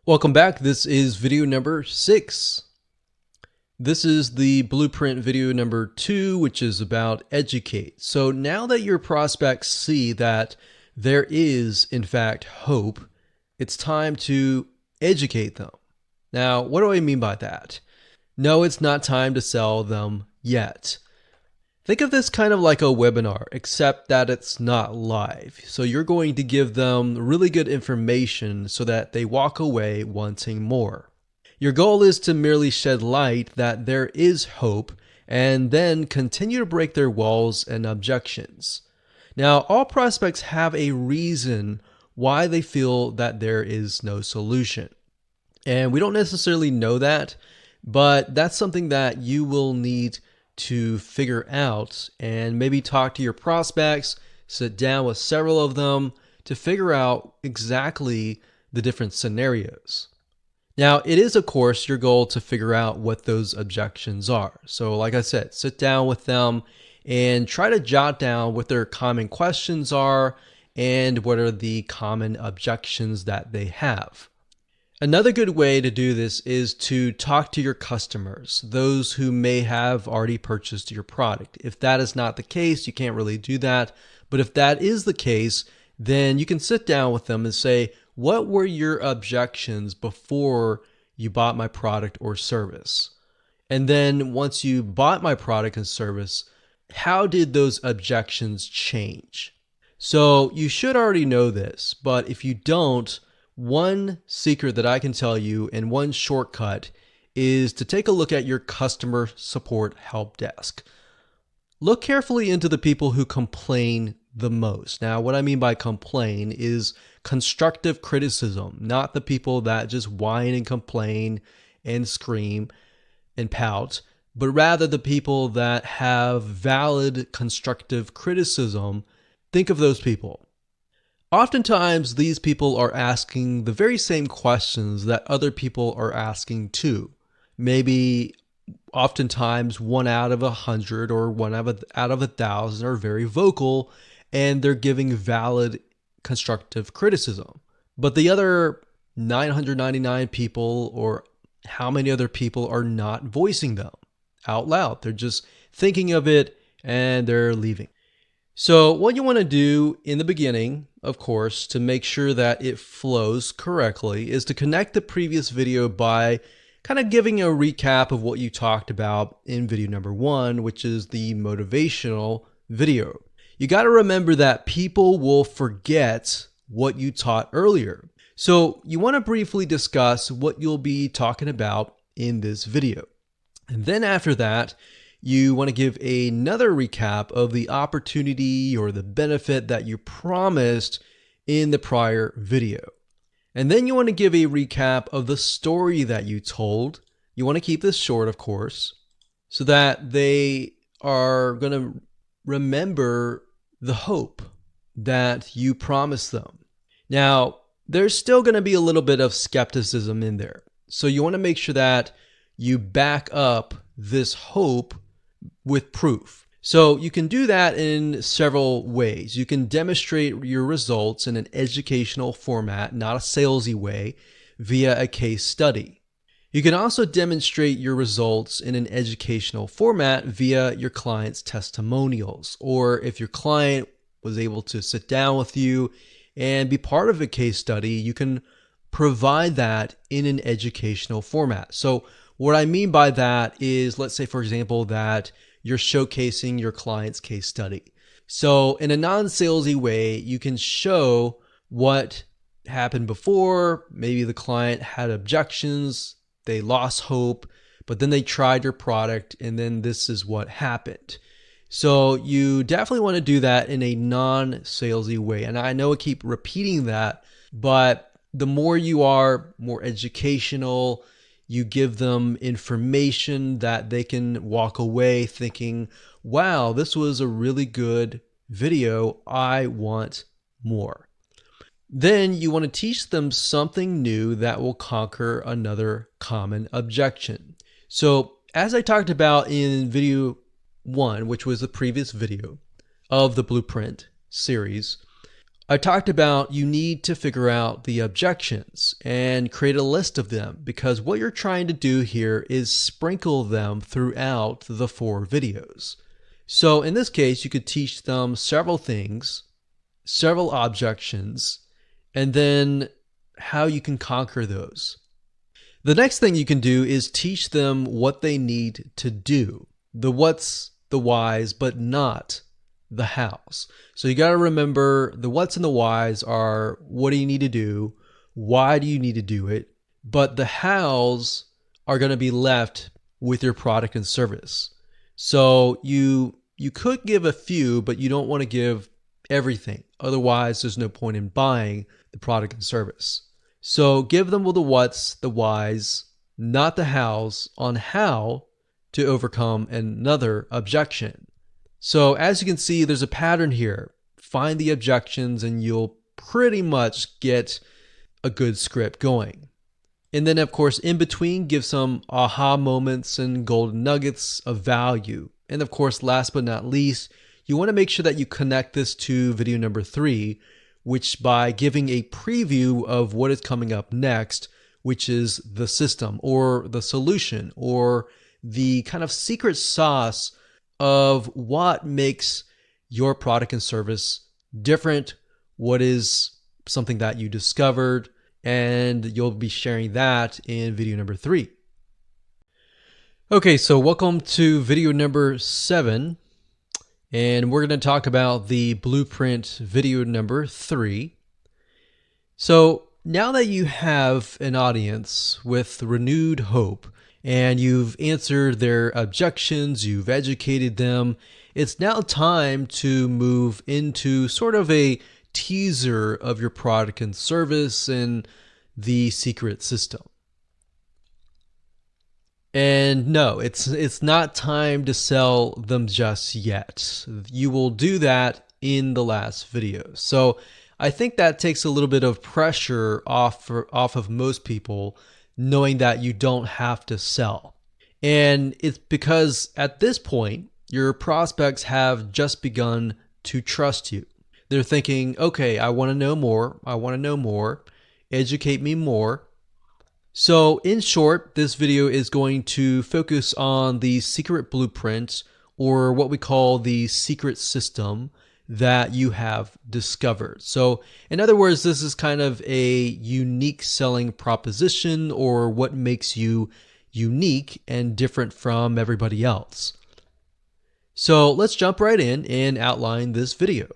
Welcome back. This is video number 6. This is the blueprint video number 2, which is about educate. So now that your prospects see that there is, in fact, hope, it's time to educate them. Now, what do I mean by that? No, it's not time to sell them yet. Think of this kind of like a webinar, except that it's not live. So you're going to give them really good information so that they walk away wanting more. Your goal is to merely shed light that there is hope and then continue to break their walls and objections. Now, all prospects have a reason why they feel that there is no solution. And we don't necessarily know that, but that's something that you will need to figure out and maybe talk to your prospects, sit down with several of them to figure out exactly the different scenarios. Now, it is, of course, your goal to figure out what those objections are. So like I said, sit down with them and try to jot down what their common questions are and what are the common objections that they have. Another good way to do this is to talk to your customers, those who may have already purchased your product. If that is not the case, you can't really do that. But if that is the case, then you can sit down with them and say, what were your objections before you bought my product or service? And then once you bought my product and service, how did those objections change? So you should already know this, but if you don't, one secret that I can tell you and one shortcut is to take a look at your customer support help desk. Look carefully into the people who complain the most. Now, what I mean by complain is constructive criticism, not the people that just whine and complain and scream and pout, but rather the people that have valid constructive criticism. Think of those people. Oftentimes, these people are asking the very same questions that other people are asking too. Maybe oftentimes 1 out of 100 or 1 out of 1,000 are very vocal and they're giving valid constructive criticism. But the other 999 people, or how many other people, are not voicing them out loud. They're just thinking of it and they're leaving. So what you want to do in the beginning, of course, to make sure that it flows correctly, is to connect the previous video by kind of giving a recap of what you talked about in video number 1, which is the motivational video. You got to remember that people will forget what you taught earlier. So you want to briefly discuss what you'll be talking about in this video. And then after that, you want to give another recap of the opportunity or the benefit that you promised in the prior video. And then you want to give a recap of the story that you told. You want to keep this short, of course, so that they are going to remember the hope that you promised them. Now, there's still going to be a little bit of skepticism in there. So you want to make sure that you back up this hope with proof. So you can do that in several ways. You can demonstrate your results in an educational format, not a salesy way, via a case study. You can also demonstrate your results in an educational format via your client's testimonials, or if your client was able to sit down with you and be part of a case study, you can provide that in an educational format. So what I mean by that is, let's say, for example, that you're showcasing your client's case study. So in a non-salesy way, you can show what happened before. Maybe the client had objections, they lost hope, but then they tried your product and then this is what happened. So you definitely want to do that in a non-salesy way. And I know I keep repeating that, but the more you are more educational, you give them information that they can walk away thinking, wow, this was a really good video. I want more. Then you want to teach them something new that will conquer another common objection. So as I talked about in video 1, which was the previous video of the Blueprint series, I talked about you need to figure out the objections and create a list of them, because what you're trying to do here is sprinkle them throughout the 4 videos. So in this case, you could teach them several things, several objections, and then how you can conquer those. The next thing you can do is teach them what they need to do. The what's, the whys, but not the hows. So you got to remember the what's and the whys are what do you need to do? Why do you need to do it? But the hows are going to be left with your product and service. So you could give a few, but you don't want to give everything. Otherwise, there's no point in buying the product and service. So give them the what's, the whys, not the hows, on how to overcome another objection. So as you can see, there's a pattern here. Find the objections and you'll pretty much get a good script going. And then of course, in between, give some aha moments and golden nuggets of value. And of course, last but not least, you want to make sure that you connect this to video number 3, which by giving a preview of what is coming up next, which is the system or the solution or the kind of secret sauce of what makes your product and service different, what is something that you discovered, and you'll be sharing that in video number 3. Okay, so welcome to video number 7, and we're going to talk about the blueprint video number 3. So now that you have an audience with renewed hope, and you've answered their objections, you've educated them, it's now time to move into sort of a teaser of your product and service and the secret system. And no, it's not time to sell them just yet. You will do that in the last video. So I think that takes a little bit of pressure off of most people, knowing that you don't have to sell. And it's because at this point, your prospects have just begun to trust you. They're thinking, okay, I want to know more. I want to know more. Educate me more. So in short, this video is going to focus on the secret blueprint, or what we call the secret system that you have discovered. So in other words, this is kind of a unique selling proposition, or what makes you unique and different from everybody else. So let's jump right in and outline this video.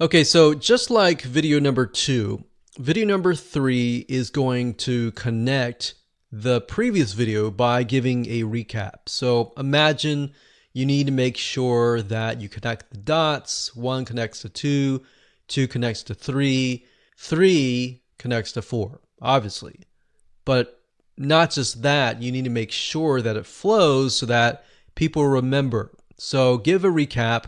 Okay, so just like video number 2, video number 3 is going to connect the previous video by giving a recap. So imagine you need to make sure that you connect the dots. 1 connects to 2, 2 connects to 3, 3 connects to 4, obviously. But not just that, you need to make sure that it flows so that people remember. So give a recap.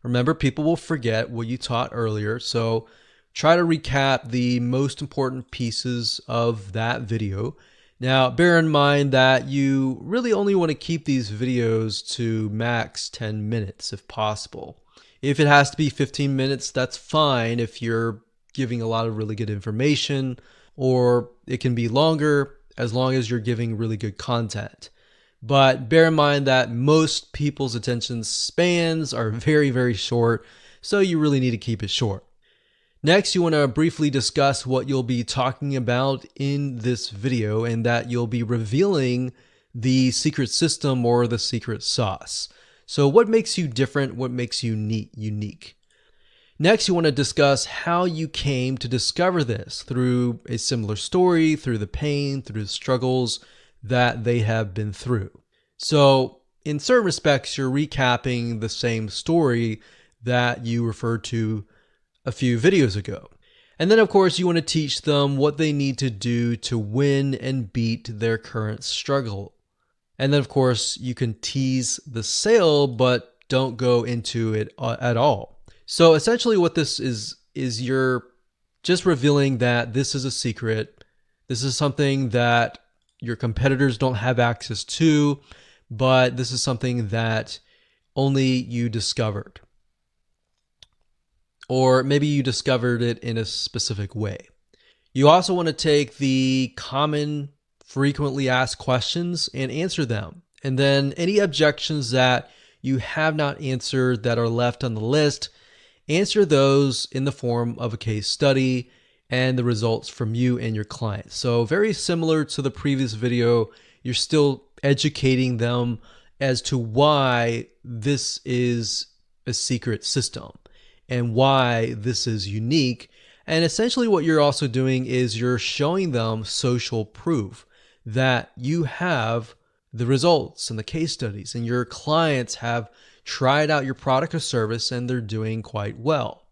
Remember, people will forget what you taught earlier. So try to recap the most important pieces of that video. Now, bear in mind that you really only want to keep these videos to max 10 minutes if possible. If it has to be 15 minutes, that's fine if you're giving a lot of really good information, or it can be longer as long as you're giving really good content. But bear in mind that most people's attention spans are very, very short, so you really need to keep it short. Next, you want to briefly discuss what you'll be talking about in this video, and that you'll be revealing the secret system or the secret sauce. So what makes you different? What makes you unique? Next, you want to discuss how you came to discover this through a similar story, through the pain, through the struggles that they have been through. So in certain respects, you're recapping the same story that you referred to a few videos ago. And then of course you want to teach them what they need to do to win and beat their current struggle. And then of course you can tease the sale, but don't go into it at all. So essentially what this is you're just revealing that this is a secret. This is something that your competitors don't have access to, but this is something that only you discovered. or maybe you discovered it in a specific way. You also want to take the common, frequently asked questions and answer them. And then any objections that you have not answered that are left on the list, answer those in the form of a case study and the results from you and your client. So very similar to the previous video, you're still educating them as to why this is a secret system and why this is unique. And essentially what you're also doing is you're showing them social proof that you have the results and the case studies and your clients have tried out your product or service and they're doing quite well.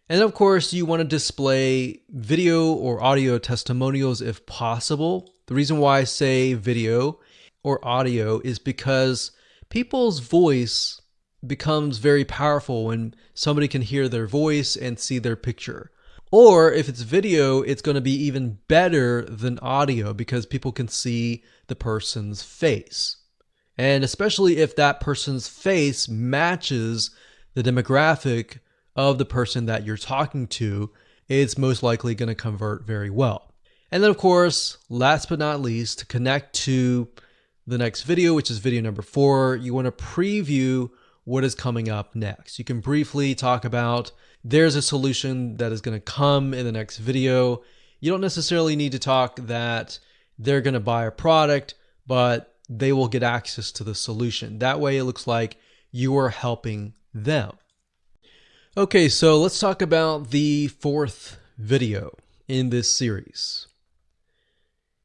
And of course, you want to display video or audio testimonials if possible. The reason why I say video or audio is because people's voice becomes very powerful when somebody can hear their voice and see their picture. Or if it's video, it's going to be even better than audio because people can see the person's face. And especially if that person's face matches the demographic of the person that you're talking to, it's most likely going to convert very well. And then of course, last but not least, to connect to the next video, which is video number 4, you want to preview what is coming up next. You can briefly talk about there's a solution that is going to come in the next video. You don't necessarily need to talk that they're going to buy a product, but they will get access to the solution. That way it looks like you are helping them. Okay, so let's talk about the 4th video in this series.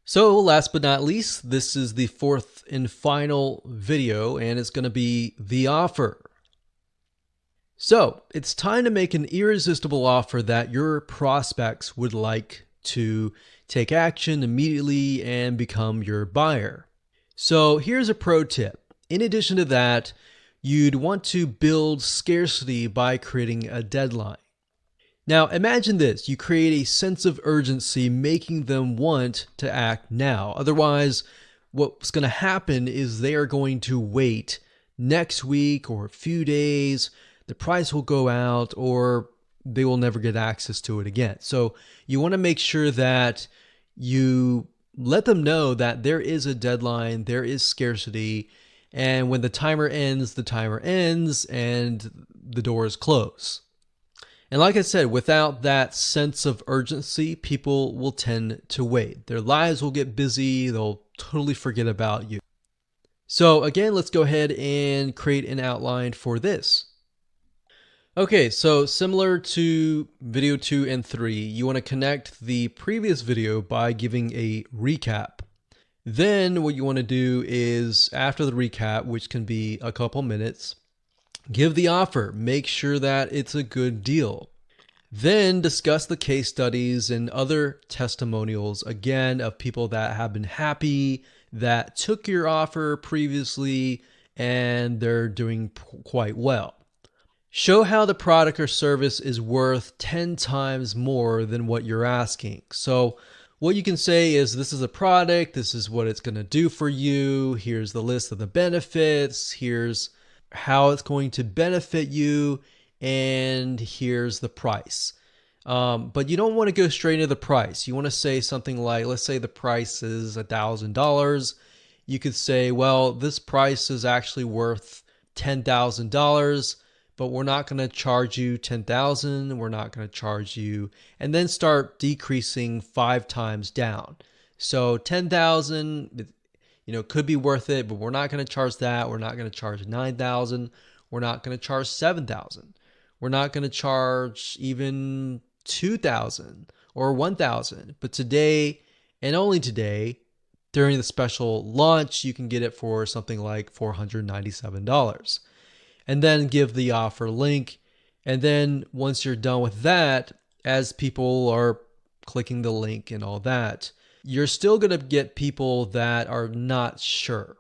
So last but not least, this is the 4th and final video, and it's going to be the offer. So it's time to make an irresistible offer that your prospects would like to take action immediately and become your buyer. So here's a pro tip. In addition to that, you'd want to build scarcity by creating a deadline. Now imagine this, you create a sense of urgency, making them want to act now. Otherwise, what's going to happen is they are going to wait next week or a few days, the price will go out, or they will never get access to it again. So you want to make sure that you let them know that there is a deadline, there is scarcity, and when the timer ends and the doors close. And like I said, without that sense of urgency, people will tend to wait. Their lives will get busy, they'll totally forget about you. So again, let's go ahead and create an outline for this. Okay, so similar to video 2 and 3, you want to connect the previous video by giving a recap. Then what you want to do is, after the recap, which can be a couple minutes, give the offer. Make sure that it's a good deal. Then discuss the case studies and other testimonials, again, of people that have been happy, that took your offer previously, and they're doing quite well. Show how the product or service is worth 10 times more than what you're asking. So what you can say is, this is a product, this is what it's going to do for you, here's the list of the benefits, here's how it's going to benefit you, and here's the price. But you don't want to go straight into the price. You want to say something like, let's say the price is $1,000. You could say, well, this price is actually worth $10,000. But we're not going to charge you $10,000. We're not going to charge you, and then start decreasing 5 times down. So $10,000, could be worth it, but we're not going to charge that. We're not going to charge $9,000. We're not going to charge $7,000. We're not going to charge even $2,000 or $1,000. But today, and only today, during the special launch, you can get it for something like $497. And then give the offer link. And then once you're done with that, as people are clicking the link and all that, you're still going to get people that are not sure.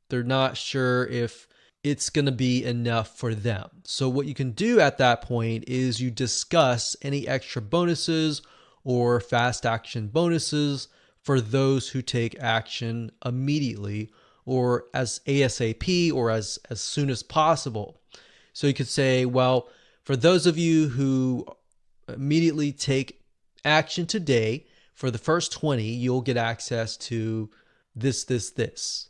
They're not sure if it's going to be enough for them. So what you can do at that point is you discuss any extra bonuses or fast action bonuses for those who take action immediately, or as ASAP, or as soon as possible. So you could say, well, For those of you who immediately take action today, for the first 20, you'll get access to this.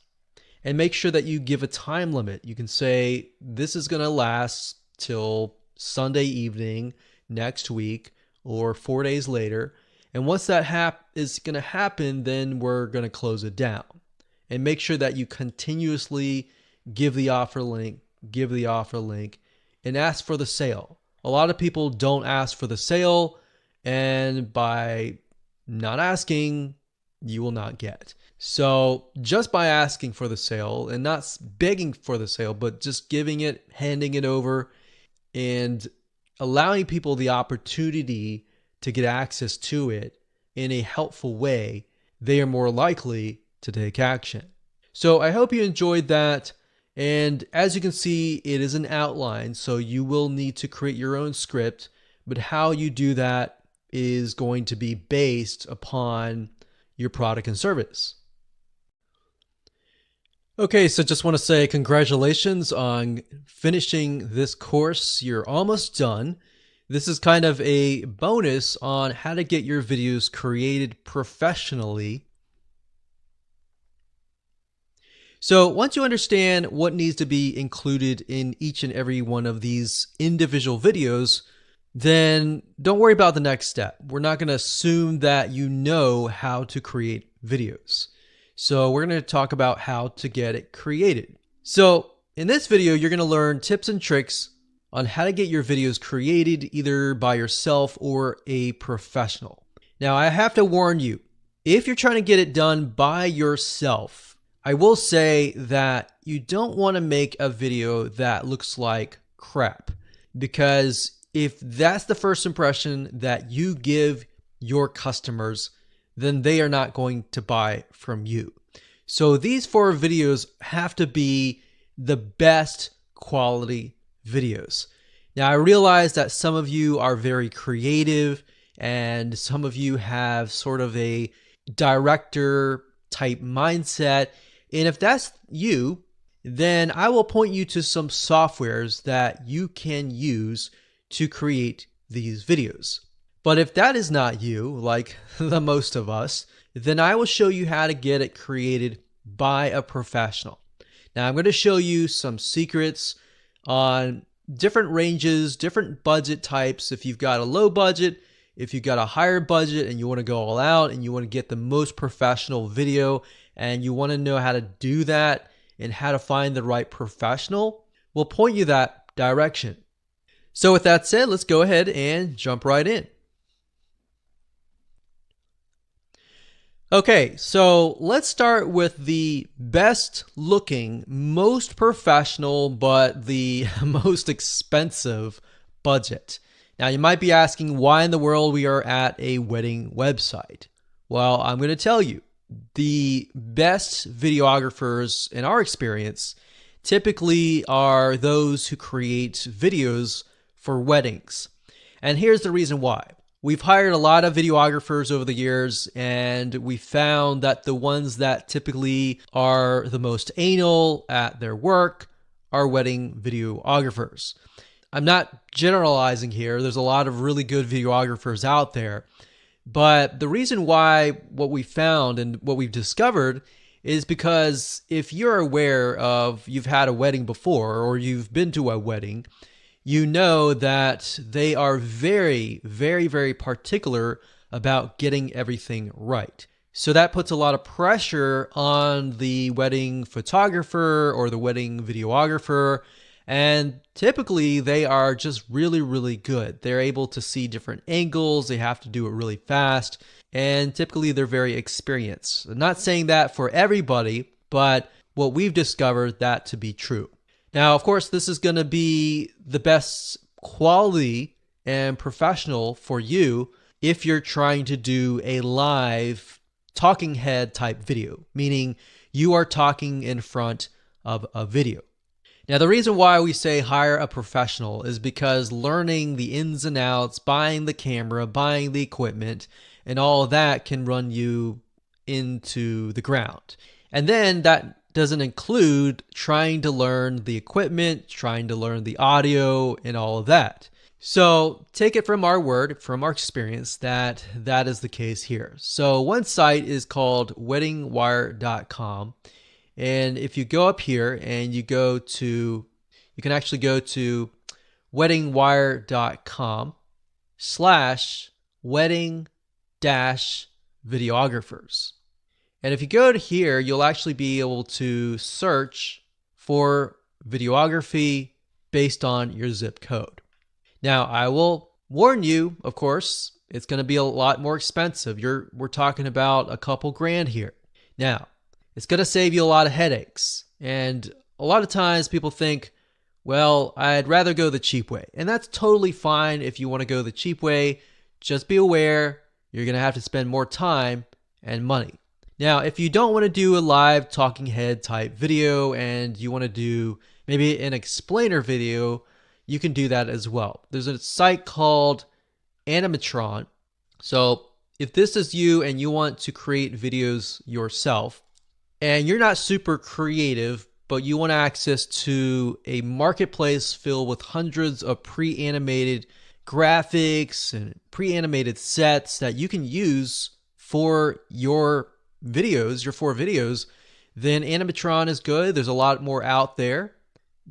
And make sure that you give a time limit. You can say, this is going to last till Sunday evening next week or 4 days later. And once that is going to happen, then we're going to close it down. And make sure that you continuously give the offer link, and ask for the sale. A lot of people don't ask for the sale, and by not asking, you will not get. So just by asking for the sale and not begging for the sale, but just giving it, handing it over, and allowing people the opportunity to get access to it in a helpful way, they are more likely to take action. So I hope you enjoyed that. And as you can see, it is an outline, so you will need to create your own script, but how you do that is going to be based upon your product and service. Okay, so just want to say congratulations on finishing this course. You're almost done. This is kind of a bonus on how to get your videos created professionally. So once you understand what needs to be included in each and every one of these individual videos, then don't worry about the next step. We're not going to assume that you know how to create videos. So we're going to talk about how to get it created. So in this video, you're going to learn tips and tricks on how to get your videos created either by yourself or a professional. Now, I have to warn you, if you're trying to get it done by yourself, I will say that you don't want to make a video that looks like crap, because if that's the first impression that you give your customers, then they are not going to buy from you. So these 4 videos have to be the best quality videos. Now, I realize that some of you are very creative and some of you have sort of a director type mindset. And if that's you, then I will point you to some softwares that you can use to create these videos. But if that is not you, like the most of us, then I will show you how to get it created by a professional. Now, I'm going to show you some secrets on different ranges, different budget types. If you've got a low budget, if you've got a higher budget and you want to go all out and you want to get the most professional video and you want to know how to do that and how to find the right professional, we'll point you that direction. So with that said, let's go ahead and jump right in. Okay, so let's start with the best looking, most professional, but the most expensive budget. Now, you might be asking why in the world we are at a wedding website. Well, I'm going to tell you, the best videographers in our experience typically are those who create videos for weddings. And here's the reason why. We've hired a lot of videographers over the years, and we found that the ones that typically are the most anal at their work are wedding videographers. I'm not generalizing here. There's a lot of really good videographers out there. But the reason why what we found and what we've discovered is because if you're aware of you've had a wedding before or you've been to a wedding, you know that they are very, very, very particular about getting everything right. So that puts a lot of pressure on the wedding photographer or the wedding videographer. And typically they are just really, really good. They're able to see different angles. They have to do it really fast. And typically they're very experienced. I'm not saying that for everybody, but what we've discovered that to be true. Now, of course, this is going to be the best quality and professional for you if you're trying to do a live talking head type video, meaning you are talking in front of a video. Now, the reason why we say hire a professional is because learning the ins and outs, buying the camera, buying the equipment, and all of that can run you into the ground. And then that doesn't include trying to learn the equipment, trying to learn the audio, and all of that. So take it from our word, from our experience, that that is the case here. So one site is called weddingwire.com. And if you go up here and you can actually go to weddingwire.com/wedding dash videographers. And if you go to here, you'll actually be able to search for videography based on your zip code. Now, I will warn you, of course, it's going to be a lot more expensive. We're talking about a couple grand here. Now, it's going to save you a lot of headaches. And a lot of times people think, well, I'd rather go the cheap way. And that's totally fine if you want to go the cheap way. Just be aware you're going to have to spend more time and money. Now, if you don't want to do a live talking head type video and you want to do maybe an explainer video, you can do that as well. There's a site called Animatron. So if this is you and you want to create videos yourself and you're not super creative, but you want access to a marketplace filled with hundreds of pre-animated graphics and pre-animated sets that you can use for your videos, your 4 videos, then Animatron is good. There's a lot more out there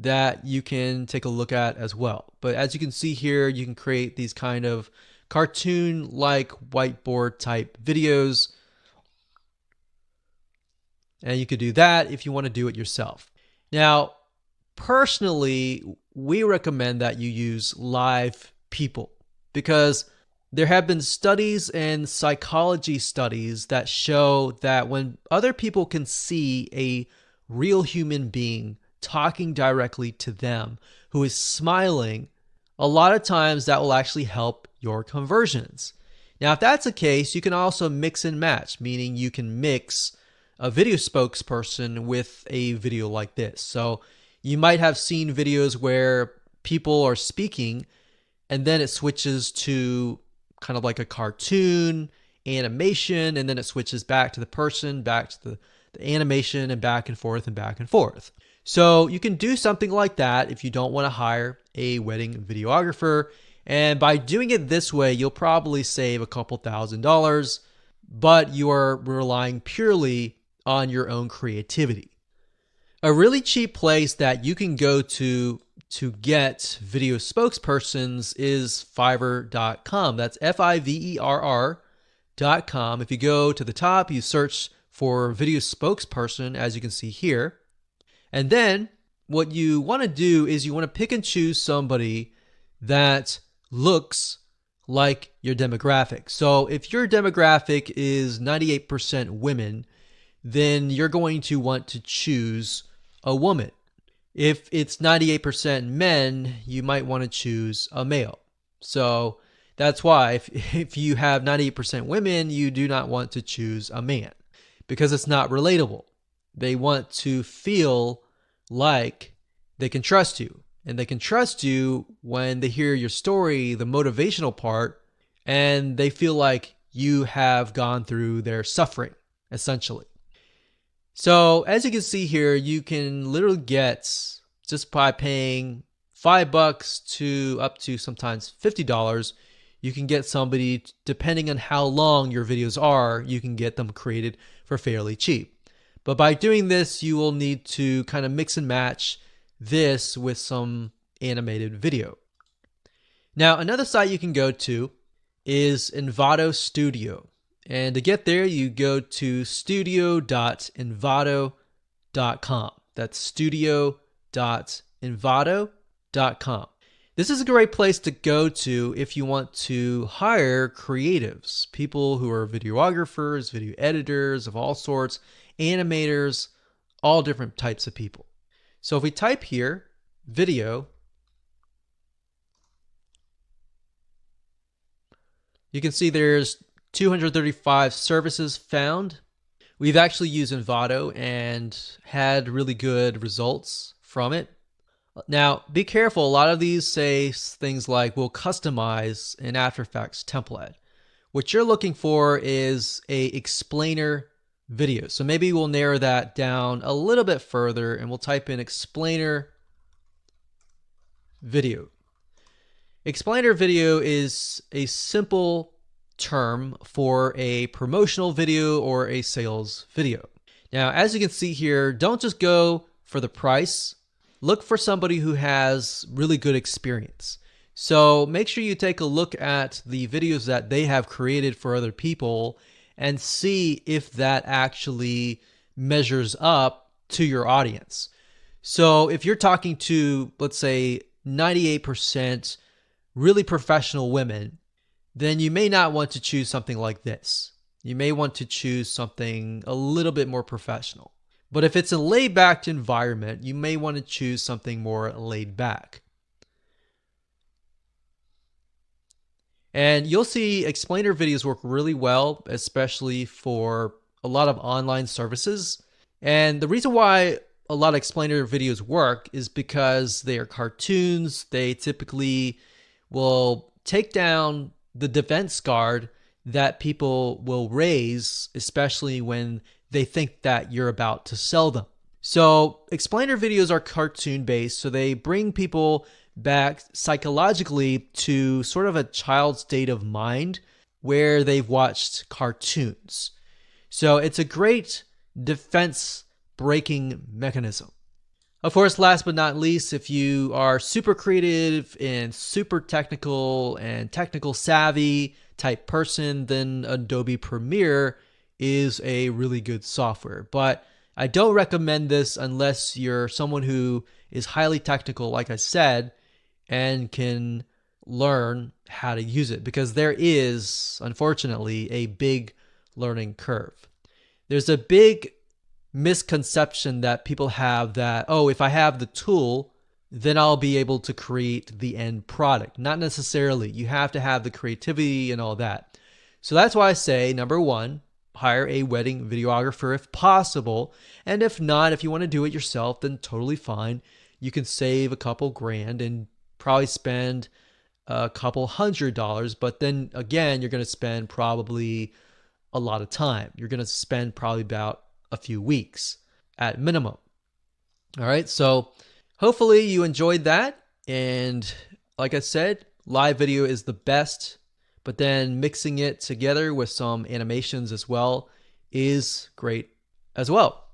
that you can take a look at as well. But as you can see here, you can create these kind of cartoon-like whiteboard type videos. And you could do that if you want to do it yourself. Now, personally, we recommend that you use live people because there have been studies and psychology studies that show that when other people can see a real human being talking directly to them who is smiling, a lot of times that will actually help your conversions. Now, if that's the case, you can also mix and match, meaning you can mix a video spokesperson with a video like this. So you might have seen videos where people are speaking and then it switches to kind of like a cartoon animation, and then it switches back to the person, back to the animation, and back and forth and back and forth. So you can do something like that if you don't want to hire a wedding videographer. And by doing it this way, you'll probably save a couple $1,000s, but you are relying purely on your own creativity. A really cheap place that you can go to get video spokespersons is Fiverr.com. That's Fiverr.com. If you go to the top, you search for video spokesperson, as you can see here. And then what you want to do is you want to pick and choose somebody that looks like your demographic. So if your demographic is 98% women, then you're going to want to choose a woman. If it's 98% men, you might want to choose a male. So that's why if you have 98% women, you do not want to choose a man because it's not relatable. They want to feel like they can trust you. And they can trust you when they hear your story, the motivational part, and they feel like you have gone through their suffering, essentially. So as you can see here, you can literally get, just by paying $5 to up to sometimes $50, you can get somebody, depending on how long your videos are, you can get them created for fairly cheap. But by doing this, you will need to kind of mix and match this with some animated video. Now, another site you can go to is Envato Studio. And to get there, you go to studio.envato.com. That's studio.envato.com. This is a great place to go to if you want to hire creatives, people who are videographers, video editors of all sorts, animators, all different types of people. So if we type here, video, you can see there's 235 services found. We've actually used Envato and had really good results from it. Now, be careful. A lot of these say things like, we'll customize an After Effects template. What you're looking for is a explainer video. So maybe we'll narrow that down a little bit further and we'll type in explainer video. Explainer video is a simple term for a promotional video or a sales video. Now, as you can see here, don't just go for the price. Look for somebody who has really good experience. So make sure you take a look at the videos that they have created for other people and see if that actually measures up to your audience. So if you're talking to, let's say, 98% really professional women, then you may not want to choose something like this. You may want to choose something a little bit more professional. But if it's a laid-back environment, you may want to choose something more laid back. And you'll see explainer videos work really well, especially for a lot of online services. And the reason why a lot of explainer videos work is because they are cartoons. They typically will take down the defense guard that people will raise, especially when they think that you're about to sell them. So explainer videos are cartoon based, so they bring people back psychologically to sort of a child's state of mind where they've watched cartoons. So it's a great defense breaking mechanism. Of course, last but not least, if you are super creative and super technical and technical savvy type person, then Adobe Premiere is a really good software. But I don't recommend this unless you're someone who is highly technical, like I said, and can learn how to use it, because there is, unfortunately, a big learning curve. There's a big misconception that people have that, oh, if I have the tool, then I'll be able to create the end product. Not necessarily. You have to have the creativity and all that. So that's why I say, number one, hire a wedding videographer if possible. And if not, if you want to do it yourself, then totally fine. You can save a couple grand and probably spend a couple $100, but then again, you're going to spend probably a lot of time. You're going to spend probably about a few weeks at minimum. All right, so hopefully you enjoyed that. And like I said, live video is the best, but then mixing it together with some animations as well is great as well.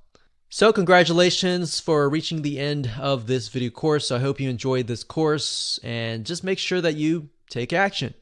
So congratulations for reaching the end of this video course. I hope you enjoyed this course, and just make sure that you take action.